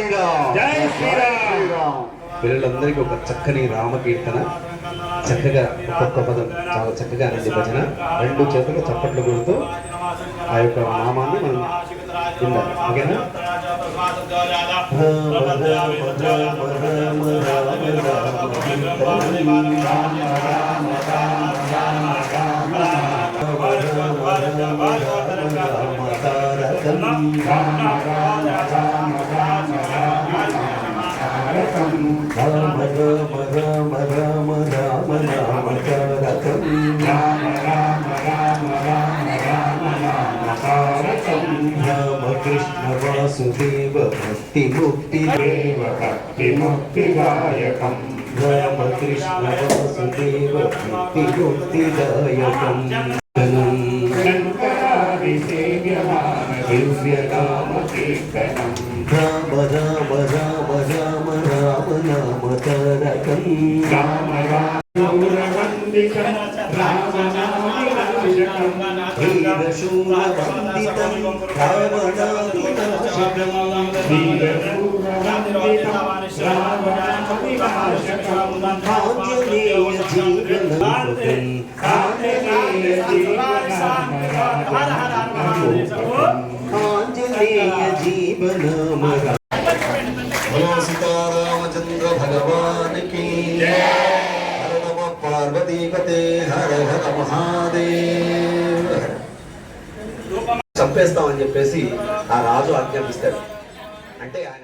శ్రీరామ్ జై శ్రీరామ్. పిల్లలందరికీ ఒక చక్కని రామకీర్తన, చక్కగా ఒక్కొక్క పదం చాలా చక్కగా అనేది భజన, రెండు చేతులు చప్పట్లు కొడుతూ ఆ యొక్క నామాన్ని మనం విందాం. ఓకేనా? రామ రామ రామ రామ రామ రామ తారకం రామకృష్ణ వాసుదేవ భక్తి ముక్తి దేవ భక్తి ముక్తి గాయకం రామకృష్ణ వాసుదేవ భక్తి ముక్తి గాయకం దివ్యకామకీర్తనం రామ రామ రామ రామ రామ నామ తారకం రామ రామవందితం రామనామవినాశకం వీరశూరవందితం రావణావినాశకం వీరశూరవందితం రావణావినాశకం ఆంజనేయ జీవనం ఆంజనేయ జీవనం ఆంజనేయ జీవనం सीतारामचंद्र भगवान की हर नम पार्वती पते हर हर महादेव. చంపేస్తామని చెప్పేసి ఆ రాజు ఆజ్ఞాపిస్తాడు. అంటే ఆయన